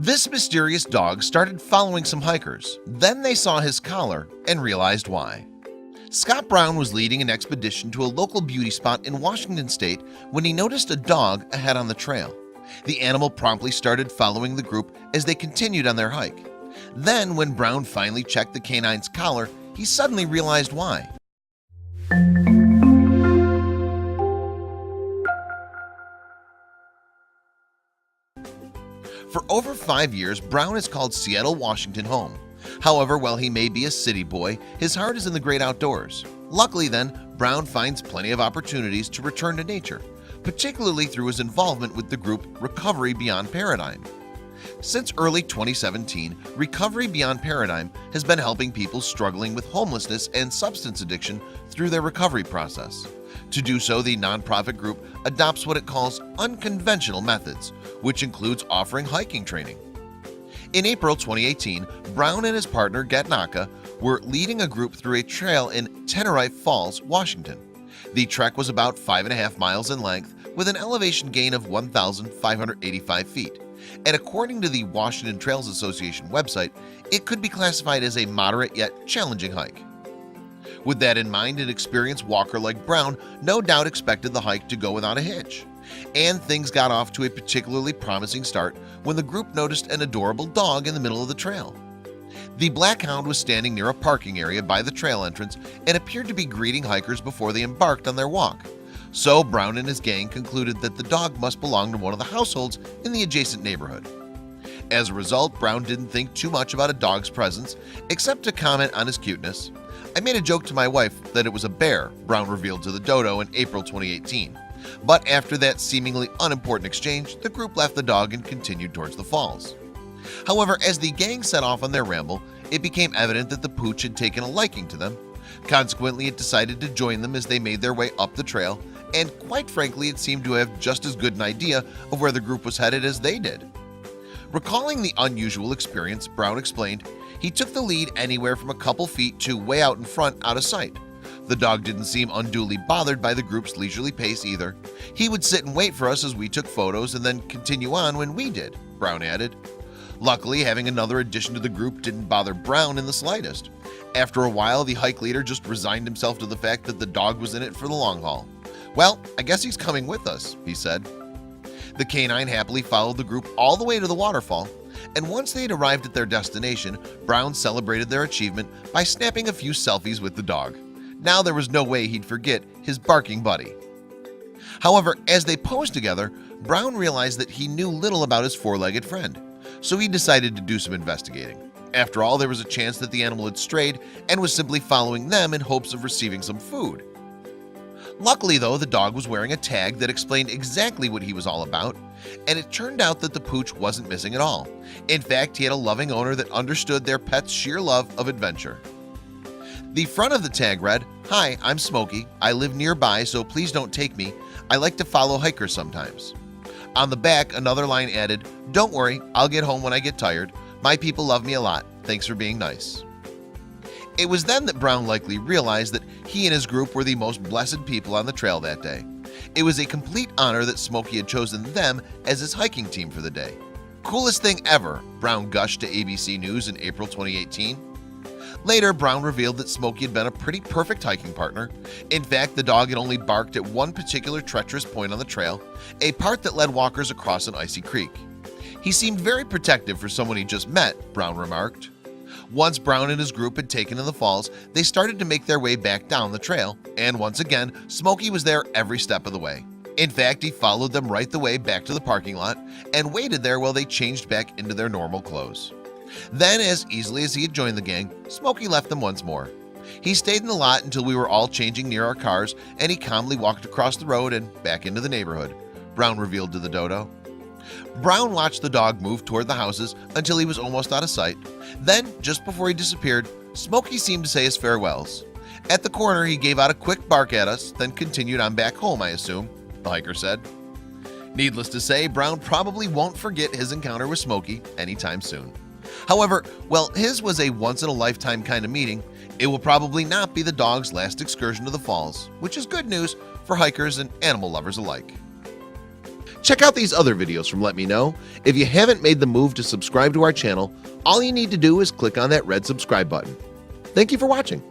This mysterious dog started following some hikers. Then they saw his collar and realized why. Scott Brown was leading an expedition to a local beauty spot in Washington state when he noticed a dog ahead on the trail. The animal promptly started following the group as they continued on their hike. Then, when Brown finally checked the canine's collar, he suddenly realized why. For over 5 years, Brown has called Seattle, Washington home. However, while he may be a city boy, his heart is in the great outdoors. Luckily then, Brown finds plenty of opportunities to return to nature, particularly through his involvement with the group Recovery Beyond Paradigm. Since early 2017, Recovery Beyond Paradigm has been helping people struggling with homelessness and substance addiction through their recovery process. To do so, the nonprofit group adopts what it calls unconventional methods, which includes offering hiking training. In April 2018, Brown and his partner Gatnaka were leading a group through a trail in Tenerife Falls, Washington. The trek was about 5.5 miles in length with an elevation gain of 1,585 feet. And according to the Washington Trails Association website, it could be classified as a moderate yet challenging hike. With that in mind, an experienced walker like Brown no doubt expected the hike to go without a hitch. And things got off to a particularly promising start when the group noticed an adorable dog in the middle of the trail. The black hound was standing near a parking area by the trail entrance and appeared to be greeting hikers before they embarked on their walk. So Brown and his gang concluded that the dog must belong to one of the households in the adjacent neighborhood. As a result, Brown didn't think too much about a dog's presence except to comment on his cuteness. "I made a joke to my wife that it was a bear," Brown revealed to the Dodo in April 2018. But after that seemingly unimportant exchange, the group left the dog and continued towards the falls. However, as the gang set off on their ramble, it became evident that the pooch had taken a liking to them. Consequently, it decided to join them as they made their way up the trail, and quite frankly, it seemed to have just as good an idea of where the group was headed as they did. Recalling the unusual experience, Brown explained, "He took the lead anywhere from a couple feet to way out in front, out of sight. The dog didn't seem unduly bothered by the group's leisurely pace either. He would sit and wait for us as we took photos and then continue on when we did," Brown added. Luckily, having another addition to the group didn't bother Brown in the slightest. After a while, the hike leader just resigned himself to the fact that the dog was in it for the long haul. "Well, I guess he's coming with us," he said. The canine happily followed the group all the way to the waterfall, and once they had arrived at their destination, Brown celebrated their achievement by snapping a few selfies with the dog. Now there was no way he'd forget his barking buddy. However, as they posed together, Brown realized that he knew little about his four-legged friend, so he decided to do some investigating. After all, there was a chance that the animal had strayed and was simply following them in hopes of receiving some food. Luckily though, the dog was wearing a tag that explained exactly what he was all about, and it turned out that the pooch wasn't missing at all. In fact, he had a loving owner that understood their pet's sheer love of adventure. The front of the tag read, "Hi, I'm Smokey. I live nearby, so please don't take me. I like to follow hikers sometimes." On the back, another line added, "Don't worry, I'll get home when I get tired. My people love me a lot. Thanks for being nice." It was then that Brown likely realized that he and his group were the most blessed people on the trail that day. It was a complete honor that Smokey had chosen them as his hiking team for the day. "Coolest thing ever," Brown gushed to ABC News in April 2018. Later, Brown revealed that Smokey had been a pretty perfect hiking partner. In fact, the dog had only barked at one particular treacherous point on the trail, a part that led walkers across an icy creek. "He seemed very protective for someone he just met," Brown remarked. Once Brown and his group had taken to the falls, they started to make their way back down the trail, and once again, Smokey was there every step of the way. In fact, he followed them right the way back to the parking lot and waited there while they changed back into their normal clothes. Then, as easily as he had joined the gang, Smokey left them once more. He stayed in the lot until we were all changing near our cars, and he calmly walked across the road and back into the neighborhood, Brown revealed to the Dodo. Brown watched the dog move toward the houses until he was almost out of sight. Then, just before he disappeared, Smokey seemed to say his farewells. At the corner, he gave out a quick bark at us, then continued on back home, I assume, the hiker said. Needless to say, Brown probably won't forget his encounter with Smokey anytime soon. However, while his was a once-in-a-lifetime kind of meeting, it will probably not be the dog's last excursion to the falls, which is good news for hikers and animal lovers alike. Check out these other videos from Let Me Know. If you haven't made the move to subscribe to our channel, all you need to do is click on that red subscribe button. Thank you for watching.